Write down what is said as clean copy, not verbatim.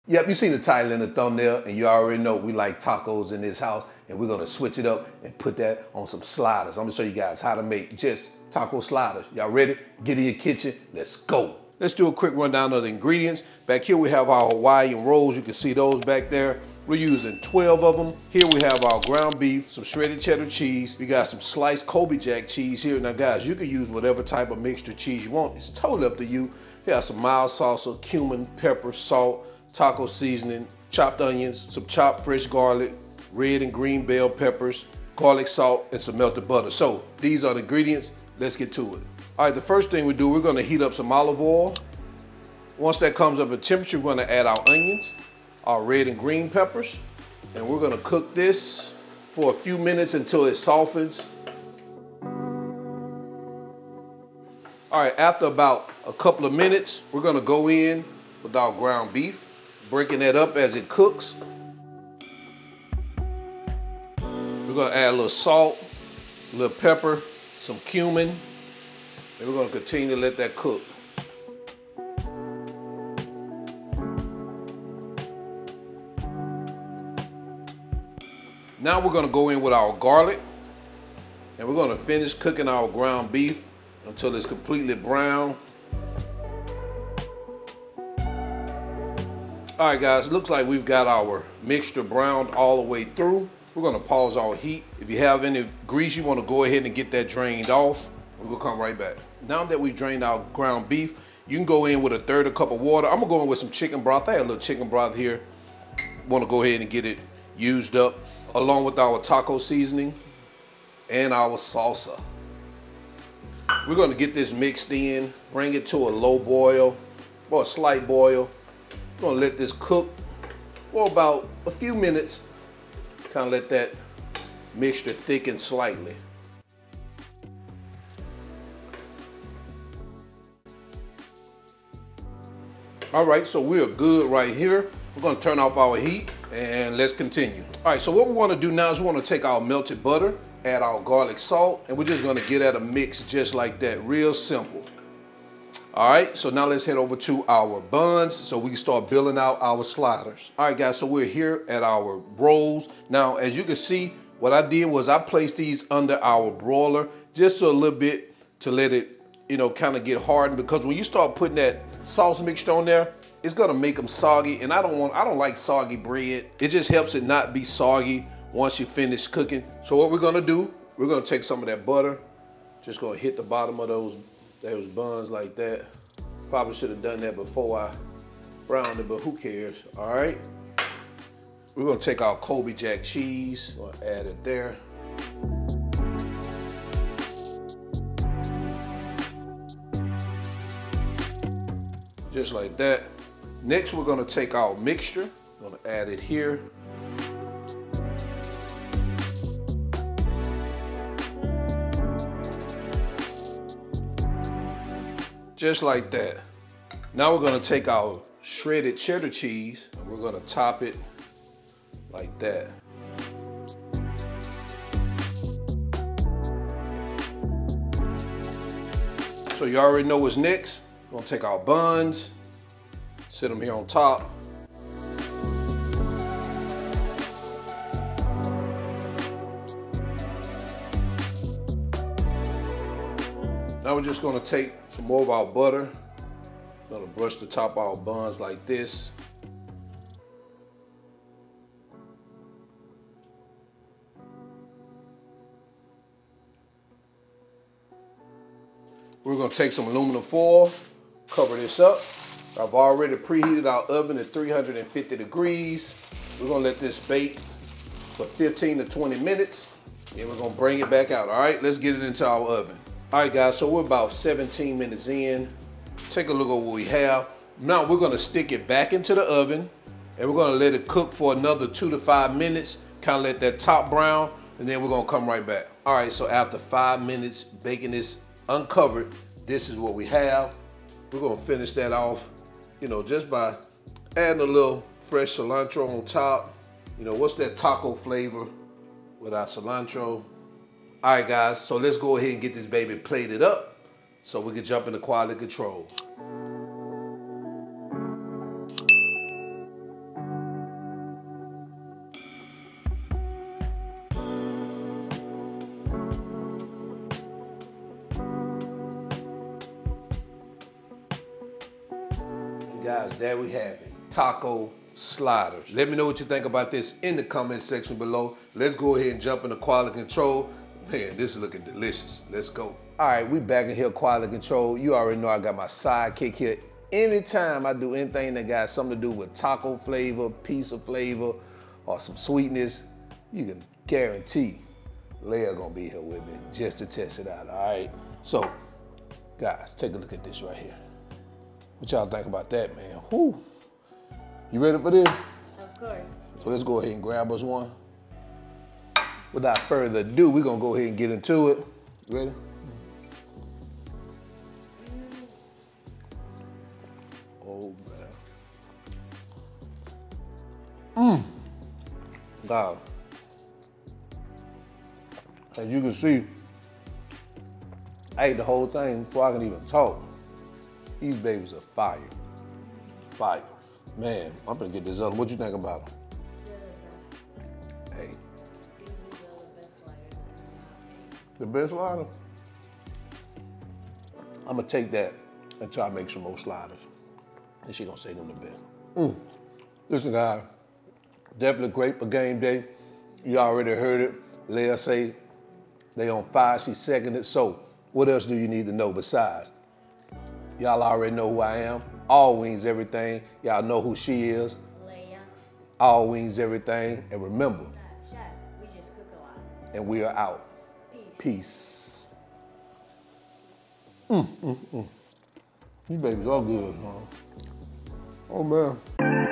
Yep, you seen the title in the thumbnail, and you already know we like tacos in this house, and we're gonna switch it up and put that on some sliders. I'm gonna show you guys how to make just taco sliders. Y'all ready? Get in your kitchen, let's go. Let's do a quick rundown of the ingredients. Back here we have our Hawaiian rolls. You can see those back there. We're using 12 of them. Here we have our ground beef, some shredded cheddar cheese. We got some sliced Colby Jack cheese here. Now guys, you can use whatever type of mixture cheese you want. It's totally up to you. We have some mild salsa, cumin, pepper, salt, taco seasoning, chopped onions, some chopped fresh garlic, red and green bell peppers, garlic salt, and some melted butter. So these are the ingredients. Let's get to it. All right, the first thing we do, we're gonna heat up some olive oil. Once that comes up to temperature, we're gonna add our onions, our red and green peppers, and we're gonna cook this for a few minutes until it softens. All right, after about a couple of minutes, we're gonna go in with our ground beef, breaking that up as it cooks. We're gonna add a little salt, a little pepper, some cumin, and we're gonna continue to let that cook. Now we're gonna go in with our garlic, and we're gonna finish cooking our ground beef until it's completely brown. All right guys, it looks like we've got our mixture browned all the way through. We're gonna pause our heat. If you have any grease, you wanna go ahead and get that drained off. We're gonna come right back. Now that we've drained our ground beef, you can go in with a third cup of water. I'm gonna go in with some chicken broth. I have a little chicken broth here. Wanna go ahead and get it used up, along with our taco seasoning and our salsa. We're gonna get this mixed in, bring it to a low boil, or a slight boil. We're gonna let this cook for about a few minutes, kind of let that mixture thicken slightly. All right, so we're good right here. We're gonna turn off our heat and let's continue. All right, so what we wanna do now is we wanna take our melted butter, add our garlic salt, and we're just gonna get at a mix just like that, real simple. All right, so now let's head over to our buns so we can start building out our sliders. All right, guys, so we're here at our rolls. Now, as you can see, what I did was I placed these under our broiler just a little bit to let it, kind of get hardened, because when you start putting that sauce mixture on there, it's gonna make them soggy, and I don't like soggy bread. It just helps it not be soggy once you finish cooking. So what we're gonna do, we're gonna take some of that butter, just gonna hit the bottom of those buns like that. Probably should have done that before I browned it, but who cares, all right? We're gonna take our Colby Jack cheese, we'll add it there. Just like that. Next, we're gonna take our mixture, I'm gonna add it here. Just like that. Now we're gonna take our shredded cheddar cheese and we're gonna top it like that. So you already know what's next. We're gonna take our buns, sit them here on top. Now we're just gonna take some more of our butter. Gonna brush the top of our buns like this. We're gonna take some aluminum foil, cover this up. I've already preheated our oven at 350 degrees. We're gonna let this bake for 15 to 20 minutes. Then we're gonna bring it back out, all right? Let's get it into our oven. All right, guys, so we're about 17 minutes in. Take a look at what we have. Now we're gonna stick it back into the oven and we're gonna let it cook for another 2 to 5 minutes, kind of let that top brown, and then we're gonna come right back. All right, so after 5 minutes baking this uncovered, this is what we have. We're gonna finish that off, just by adding a little fresh cilantro on top. What's that taco flavor without cilantro? All right, guys, so let's go ahead and get this baby plated up so we can jump into quality control. guys, there we have it. Taco sliders. Let me know what you think about this in the comment section below. Let's go ahead and jump into quality control. Man, this is looking delicious. Let's go. All right, we back in here, quality control. You already know I got my sidekick here. Anytime I do anything that got something to do with taco flavor, pizza flavor, or some sweetness, you can guarantee Leia gonna be here with me just to test it out, all right? So, guys, take a look at this right here. What y'all think about that, man? Whew. You ready for this? Of course. So let's go ahead and grab us one. Without further ado, we're gonna go ahead and get into it. You ready? Oh, man. God. As you can see, I ate the whole thing before I can even talk. These babies are fire. Fire. Man, I'm gonna get this other. What you think about them? Hey. The best slider? I'm gonna take that and try to make some more sliders. And she gonna say them the best. Listen, guys, definitely great for game day. You already heard it. Leia say they on fire, she seconded. So what else do you need to know besides? Y'all already know who I am. All wings, everything. Y'all know who she is. Leia. All wings, everything. And remember, Chef, we just cook a lot. and we are out. Peace. These babies are good, huh? Oh, man.